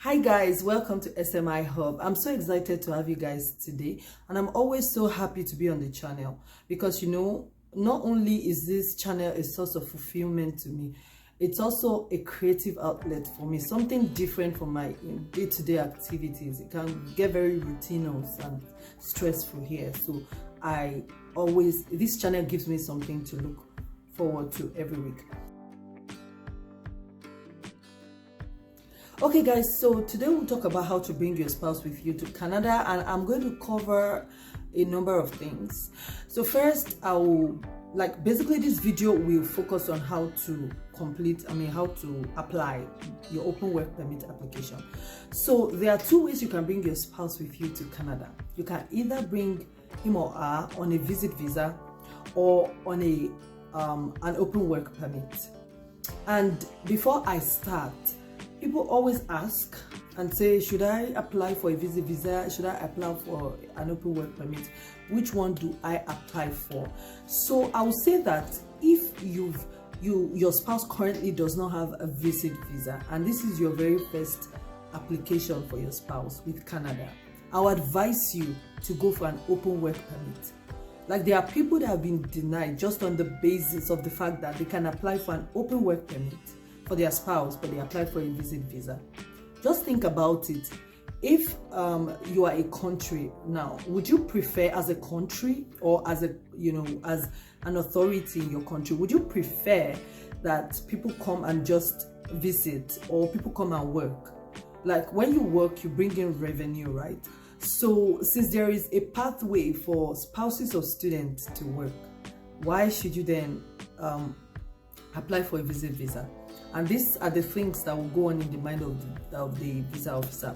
Hi guys, welcome to SMI Hub. I'm so excited to have you guys today, and I'm always so happy to be on the channel because not only is this channel a source of fulfillment to me, it's also a creative outlet for me, something different from my day-to-day activities. It can get very routinous and stressful here, so this channel gives me something to look forward to every week. Okay guys, so today we'll talk about how to bring your spouse with you to Canada, and I'm going to cover a number of things. So first, basically this video will focus on how to apply your open work permit application. So there are two ways you can bring your spouse with you to Canada. You can either bring him or her on a visit visa or on an open work permit. And before I start, people always ask and say, should I apply for a visit visa? Should I apply for an open work permit? Which one do I apply for? So I will say that if your spouse currently does not have a visit visa and this is your very first application for your spouse with Canada, I would advise you to go for an open work permit. Like, there are people that have been denied just on the basis of the fact that they can apply for an open work permit for their spouse, but they applied for a visit visa. Just think about it. If you are a country now, would you prefer, as a country or as as an authority in your country, would you prefer that people come and just visit, or people come and work? Like, when you work, you bring in revenue, right? So since there is a pathway for spouses of students to work, why should you then apply for a visit visa? And these are the things that will go on in the mind of the visa officer.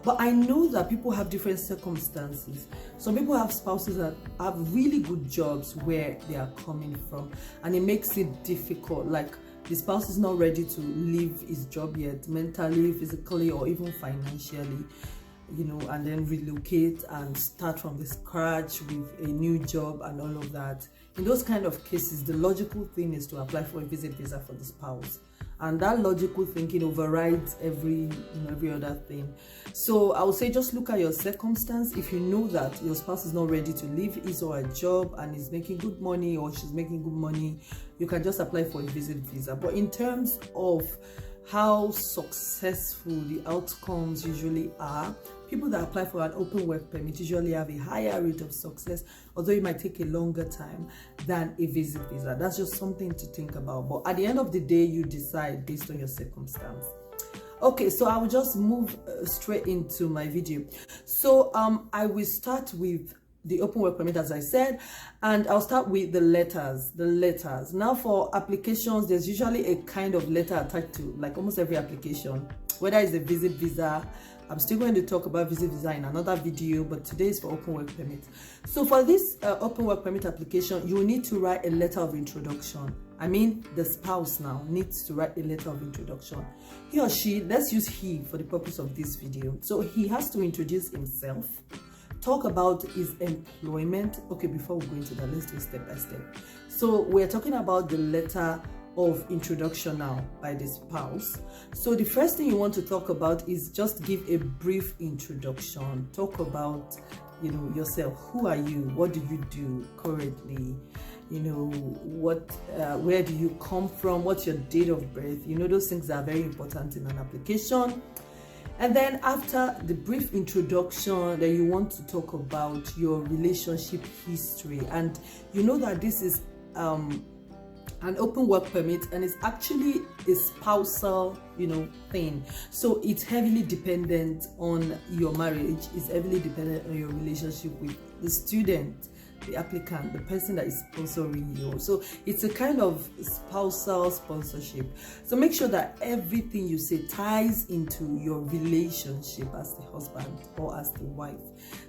But I know that people have different circumstances. Some people have spouses that have really good jobs where they are coming from, and it makes it difficult. Like, the spouse is not ready to leave his job yet, mentally, physically, or even financially, and then relocate and start from the scratch with a new job and all of that. In those kind of cases, the logical thing is to apply for a visit visa for the spouse. And that logical thinking overrides every other thing. So I would say, just look at your circumstance. If you know that your spouse is not ready to leave his or her job and is making good money, or she's making good money, you can just apply for a visit visa. But in terms of how successful the outcomes usually are, people that apply for an open work permit usually have a higher rate of success, although it might take a longer time than a visit visa. That's just something to think about. But at the end of the day, you decide based on your circumstance. Okay, so I will just move straight into my video. So I will start with the open work permit, as I said, and I'll start with the letters. Now, for applications, there's usually a kind of letter attached to, like, almost every application, whether it's a visit visa. I'm still going to talk about visit visa in another video, but today is for open work permit. So for this open work permit application, you will need to write a letter of introduction. I mean, the spouse now needs to write a letter of introduction. He or she, let's use he for the purpose of this video. So he has to introduce himself, talk about his employment. Okay, before we go into that, let's do it step by step. So we're talking about the letter of introduction now by the spouse. So the first thing you want to talk about is just give a brief introduction. Talk about yourself. Who are you? What do you do currently? Where do you come from? What's your date of birth? Those things are very important in an application. And then after the brief introduction, then you want to talk about your relationship history. And you know that this is an open work permit, and it's actually a spousal thing, so it's heavily dependent on your marriage. It's heavily dependent on your relationship with the student, the applicant, the person that is sponsoring you. So it's a kind of spousal sponsorship. So make sure that everything you say ties into your relationship as the husband or as the wife.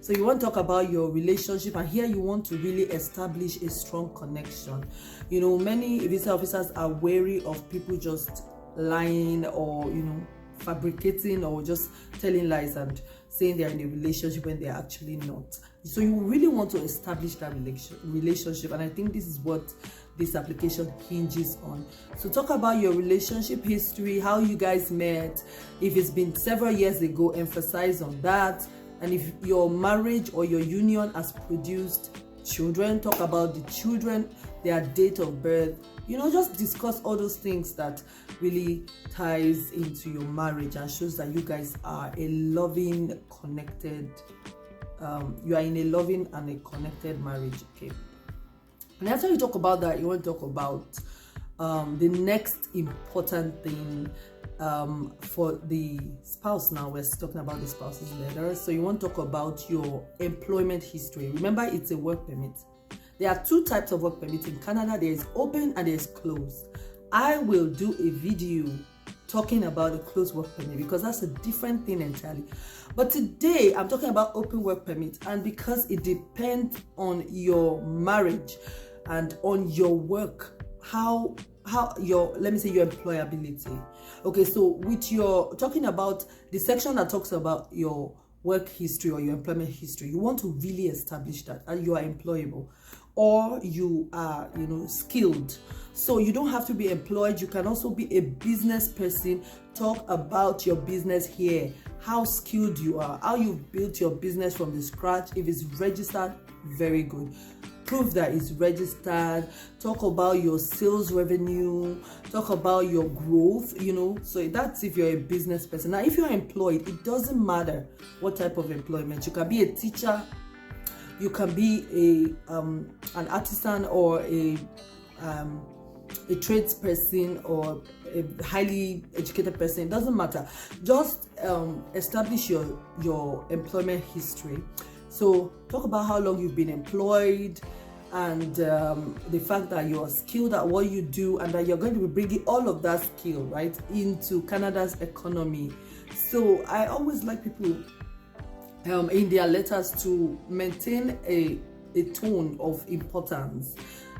So you want to talk about your relationship, and here you want to really establish a strong connection. Many visa officers are wary of people just lying or fabricating or just telling lies and saying they're in a relationship when they're actually not. So you really want to establish that relationship, and I think this is what this application hinges on. So talk about your relationship history, how you guys met. If it's been several years ago, emphasize on that. And if your marriage or your union has produced children, talk about the children, their date of birth. You know, just discuss all those things that really ties into your marriage and shows that you guys are a loving, connected, you are in a loving and a connected marriage. Okay. And after you talk about that, you want to talk about the next important thing for the spouse. Now we're talking about the spouse's letter. So you want to talk about your employment history. Remember, it's a work permit. There are two types of work permit in Canada. There is open and there is closed. I will do a video talking about the closed work permit because that's a different thing entirely. But today I'm talking about open work permit, and because it depends on your marriage and on your work, how your, let me say, your employability. Okay, so with your talking about the section that talks about your work history or your employment history, you want to really establish that you are employable or you are, you know, skilled. So you don't have to be employed. You can also be a business person. Talk about your business here, how skilled you are, how you've built your business from the scratch. If it's registered, very good. Prove that it's registered. Talk about your sales revenue. Talk about your growth, you know. So that's if you're a business person. Now, if you're employed, it doesn't matter what type of employment. You can be a teacher, you can be an artisan, or a tradesperson, or a highly educated person. It doesn't matter. Just establish your employment history. So talk about how long you've been employed, and the fact that you are skilled at what you do, and that you're going to be bringing all of that skill, right, into Canada's economy. So I always like people in their letters to maintain a tone of importance.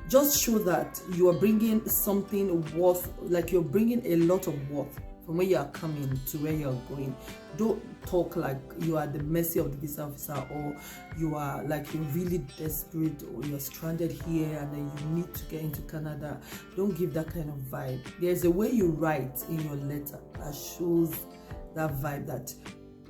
Just show that you are bringing something worth, like you're bringing a lot of worth from where you are coming to where you're going. Don't talk like you are the mercy of the visa officer, or you are like you're really desperate, or you're stranded here and then you need to get into Canada. Don't give that kind of vibe. There's a way you write in your letter that shows that vibe, that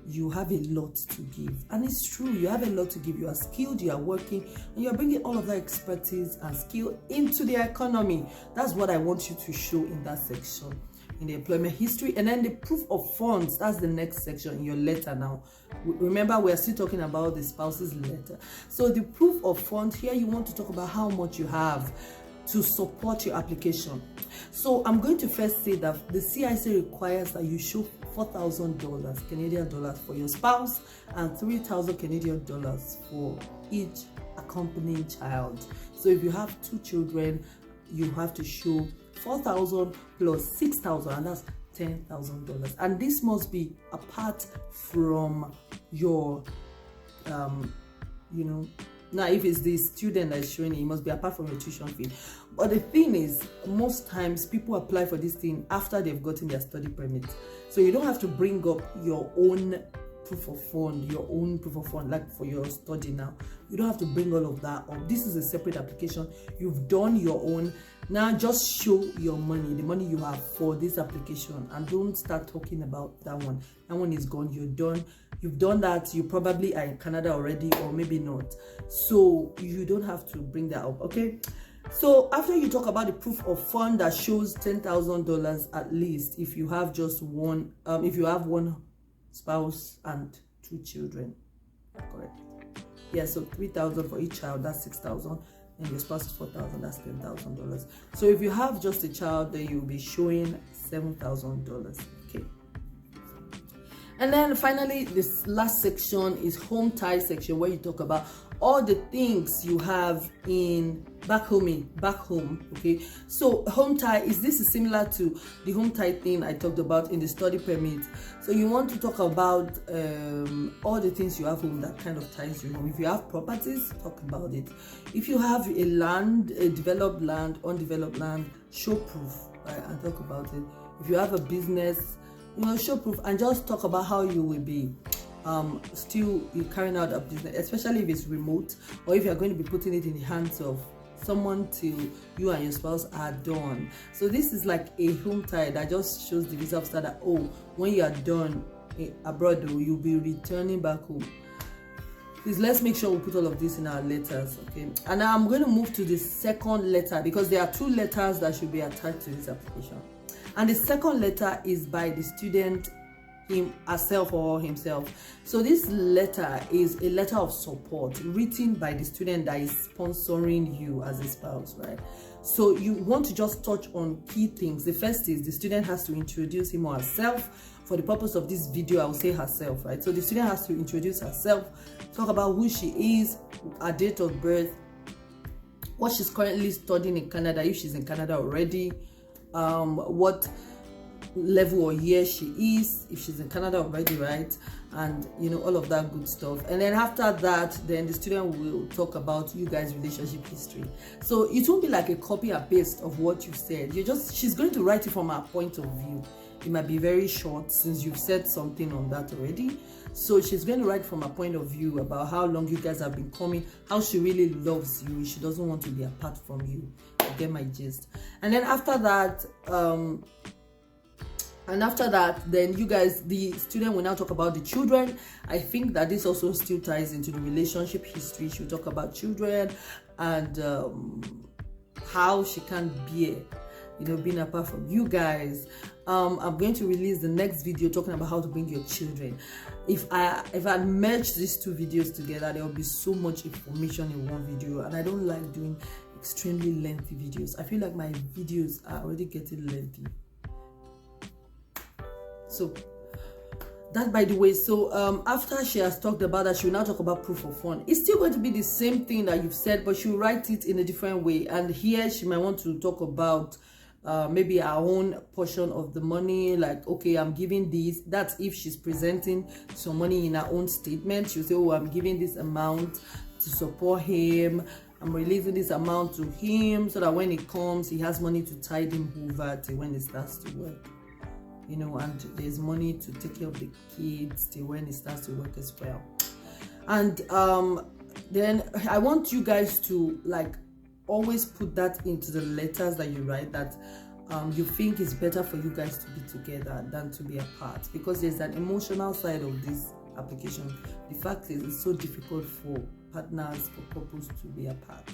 you have a lot to give. And it's true, you have a lot to give. You are skilled, you are working, and you're bringing all of that expertise and skill into the economy. That's what I want you to show in that section, in the employment history. And then the proof of funds, that's the next section in your letter. Now remember, we are still talking about the spouse's letter. So the proof of funds here, you want to talk about how much you have to support your application. So I'm going to first say that the CIC requires that you show $4,000 Canadian dollars for your spouse and 3,000 Canadian dollars for each accompanying child. So if you have 2 children, you have to show 4,000 plus 6,000, and that's $10,000. And this must be apart from your you know, now if it's the student that is showing it must be apart from your tuition fee. But the thing is, most times people apply for this thing after they've gotten their study permit, so you don't have to bring up your own proof of fund, like for your study. Now you don't have to bring all of that up. This is a separate application. You've done your own. Now just show your money, the money you have for this application, and don't start talking about that one. That one is gone. You're done. You've done that. You probably are in Canada already, or maybe not. So you don't have to bring that up. Okay. So after you talk about the proof of fund that shows $10,000 at least, if you have just one, if you have one spouse and 2 children, correct? Yeah, so 3,000 for each child, that's 6,000, and your spouse is 4,000, that's $10,000. So if you have just a child, then you'll be showing $7,000. Okay. And then finally, this last section is home tie section, where you talk about all the things you have in back home. Okay, so home tie is similar to the home tie thing I talked about in the study permit. So you want to talk about all the things you have home that kind of ties you home. If you have properties, talk about it. If you have a land, a developed land, undeveloped land, show proof, right, and talk about it. If you have a business, you know, show proof, and just talk about how you will be still carrying out a business, especially if it's remote, or if you're going to be putting it in the hands of someone till you and your spouse are done. So this is like a home tie that just shows the visa officer that, oh, when you are done abroad, you'll be returning back home. Please, let's make sure we put all of this in our letters, okay? And now I'm going to move to the second letter, because there are 2 letters that should be attached to this application. And the second letter is by the student herself or himself. So this letter is a letter of support written by the student that is sponsoring you as a spouse, right? So you want to just touch on key things. The first is the student has to introduce him or herself. For the purpose of this video, I will say herself, right? So the student has to introduce herself, talk about who she is, her date of birth, what she's currently studying in Canada, if she's in Canada already, what level or year she is, if she's in Canada already, right? And you know, all of that good stuff. And then after that, then the student will talk about you guys' relationship history. So it won't be like a copy and paste of what you said. She's going to write it from her point of view. It might be very short since you've said something on that already. So she's going to write from her point of view about how long you guys have been coming, how she really loves you, she doesn't want to be apart from you. You get my gist. And then after that, then you guys, the student will now talk about the children. I think that this also still ties into the relationship history. She'll talk about children and how she can bear, you know, being apart from you guys. I'm going to release the next video talking about how to bring your children. If I merged these 2 videos together, there will be so much information in one video, and I don't like doing extremely lengthy videos. I feel like my videos are already getting lengthy. So that, by the way, so after she has talked about that, she will now talk about proof of fund. It's still going to be the same thing that you've said, but she'll write it in a different way. And here she might want to talk about maybe her own portion of the money, like, okay, I'm giving this. That's if she's presenting some money in her own statement. She'll say, oh, I'm giving this amount to support him, I'm releasing this amount to him, so that when it comes, he has money to tide him over till when it starts to work, you know, and there's money to take care of the kids till when it starts to work as well. And then I want you guys to, like, always put that into the letters that you write, that you think it's better for you guys to be together than to be apart, because there's an emotional side of this application. The fact is, it's so difficult for partners, for couples to be apart.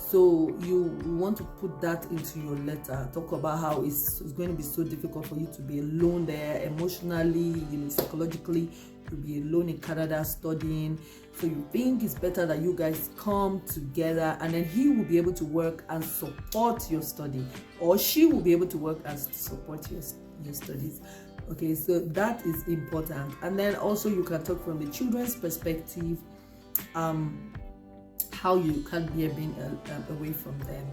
So you want to put that into your letter. Talk about how it's going to be so difficult for you to be alone there emotionally, you know, psychologically, to be alone in Canada studying. So you think it's better that you guys come together, and then he will be able to work and support your study, or she will be able to work and support your studies. Okay, so that is important. And then also you can talk from the children's perspective, how you can't bear being away from them,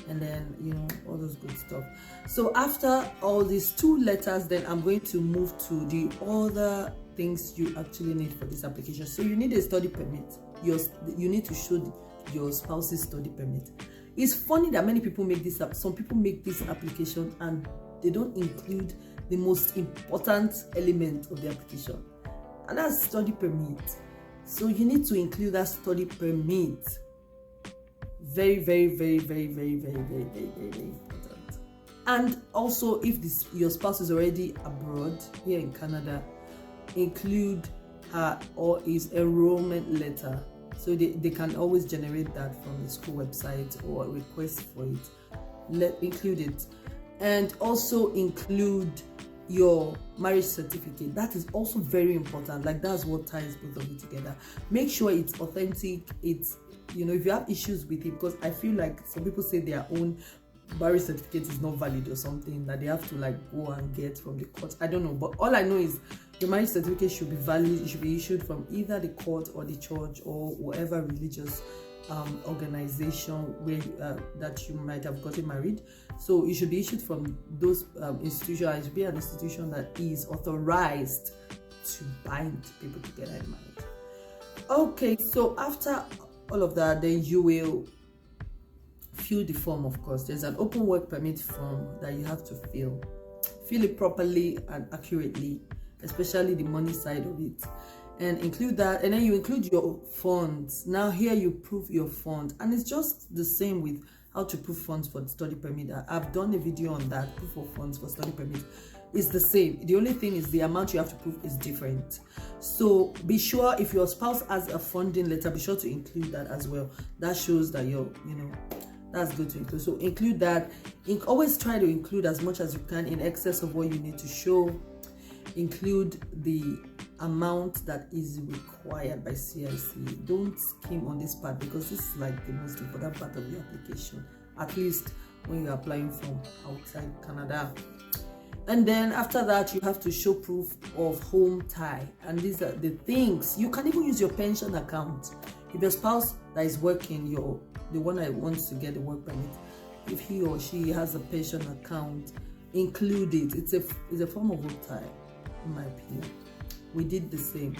and then, you know, all those good stuff. So after all these 2 letters, then I'm going to move to the other things you actually need for this application. So you need a study permit. You need to show your spouse's study permit. It's funny that many people make this up. Some people make this application and they don't include the most important element of the application, and that's study permit. So you need to include that study permit. Very, very, very, very, very, very, very, very, very, very important. And also, if your spouse is already abroad here in Canada, include her or his enrollment letter. So they can always generate that from the school website or request for it. Include it. And also include your marriage certificate. That is also very important. Like, that's what ties both of you together. Make sure it's authentic. It's, you know, if you have issues with it, because I feel like some people say their own marriage certificate is not valid or something, that they have to like go and get from the court. I don't know, but all I know is your marriage certificate should be valid. It should be issued from either the court or the church or whatever religious organization where that you might have gotten married. So it should be issued from those institutions. It should be an institution that is authorized to bind people together in marriage. Okay, so after all of that, then you will fill the form. Of course, there's an open work permit form that you have to fill it properly and accurately, especially the money side of it. and include that, and then you include your funds. Now here you prove your fund, and it's just the same with how to prove funds for the study permit. I've done a video on that. Proof of funds for study permit is the same. The only thing is the amount you have to prove is different. So be sure, if your spouse has a funding letter, be sure to include that as well. That shows that you're, that's good to include. So include that. Always try to include as much as you can in excess of what you need to show. Include the amount that is required by CIC. Don't scheme on this part, because this is like the most important part of the application, at least when you're applying from outside Canada. And then after that, you have to show proof of home tie, and these are the things. You can even use your pension account. If your spouse that is working, the one that wants to get the work permit, if he or she has a pension account, include it. It's a form of home tie, in my opinion. We did the same.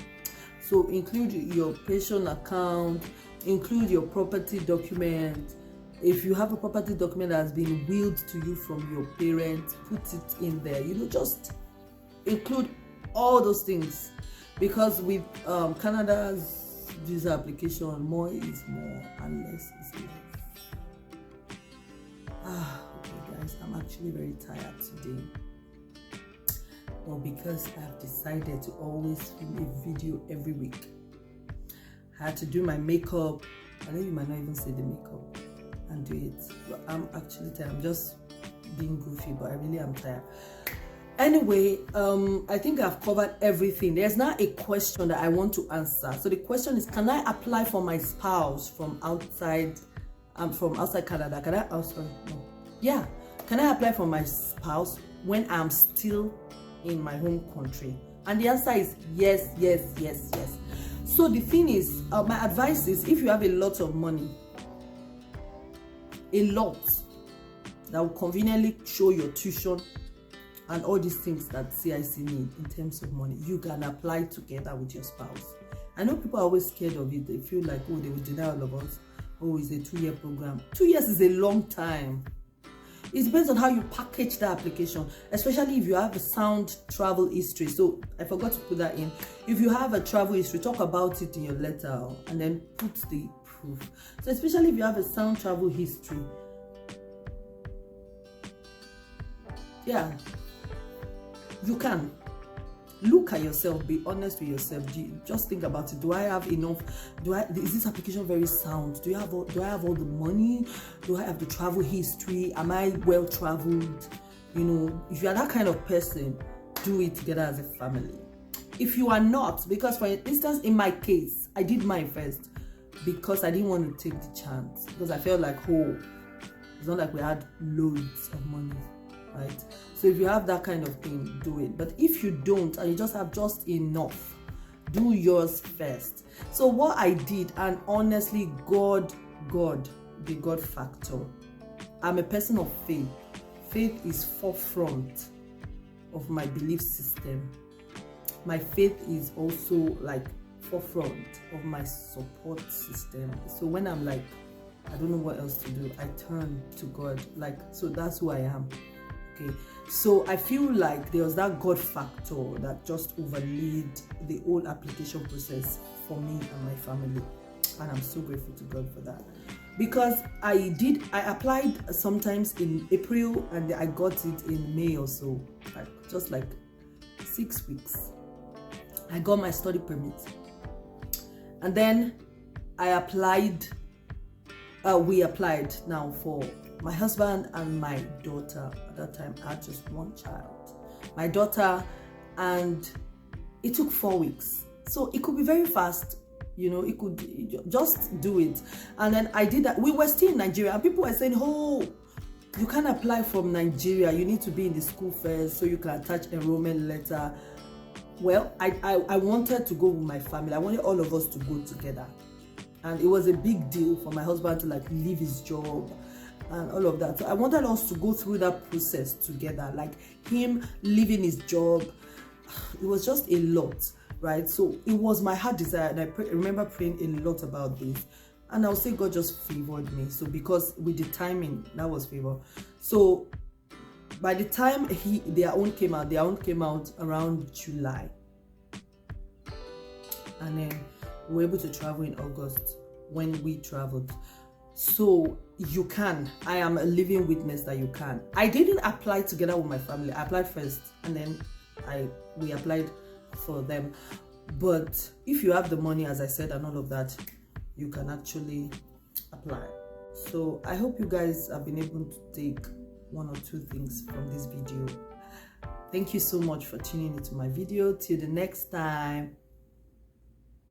So include your pension account, include your property document. If you have a property document that has been willed to you from your parents, put it in there. Just include all those things, because with Canada's visa application, more is more and less is less. Okay guys, I'm actually very tired today. Well, because I've decided to always film a video every week. I had to do my makeup. I know you might not even see the makeup and do it, but I'm actually tired. I'm just being goofy, but I really am tired. Anyway, I think I've covered everything. There's now a question that I want to answer. So the question is, can I apply for my spouse from outside Canada? Can I also no? Yeah, can I apply for my spouse when I'm still in my home country? And the answer is yes, yes, yes, yes. So the thing is, my advice is, if you have a lot of money, a lot that will conveniently show your tuition and all these things that CIC need in terms of money, you can apply together with your spouse. I know people are always scared of it. They feel like, oh, they will deny all of us. Oh, it's a 2-year program. 2 years is a long time. It depends on how you package the application, especially if you have a sound travel history. So I forgot to put that in. If you have a travel history, talk about it in your letter and then put the proof. So especially if you have a sound travel history, yeah, you can look at yourself, be honest with yourself. Just think about it. Do I have enough? Is this application very sound? Do I have all the money? Do I have the travel history? Am I well traveled? If you are that kind of person, do it together as a family. If you are not, because for instance, in my case, I did mine first because I didn't want to take the chance, because I felt like, it's not like we had loads of money, right? So if you have that kind of thing, do it. But if you don't, and you just have just enough, do yours first. So what I did, and honestly, God, the God factor. I'm a person of faith. Faith is forefront of my belief system. My faith is also like forefront of my support system. So when I'm like, I don't know what else to do, I turn to God. So that's who I am. Okay, so I feel like there was that God factor that just overlaid the whole application process for me and my family, and I'm so grateful to God for that, because I applied sometimes in April and I got it in May or so, just like 6 weeks. I got my study permit, and then I applied. We applied now for my husband and my daughter. At that time, I had just one child, my daughter, and it took 4 weeks. So it could be very fast, it could just do it. And then I did that. We were still in Nigeria, and people were saying, oh, you can't apply from Nigeria. You need to be in the school first so you can attach enrollment letter. Well, I wanted to go with my family. I wanted all of us to go together. And it was a big deal for my husband to leave his job and all of that. So I wanted us to go through that process together, like him leaving his job. It was just a lot, right? So it was my heart desire, and I remember praying a lot about this. And I'll say God just favored me. So because with the timing, that was favor. So by the time their own came out around July. and then we were able to travel in August when we traveled. So you can. I am a living witness that you can. I didn't apply together with my family. I applied first, and then we applied for them. But if you have the money, as I said, and all of that, you can actually apply. So I hope you guys have been able to take one or two things from this video. Thank you so much for tuning into my video. Till the next time.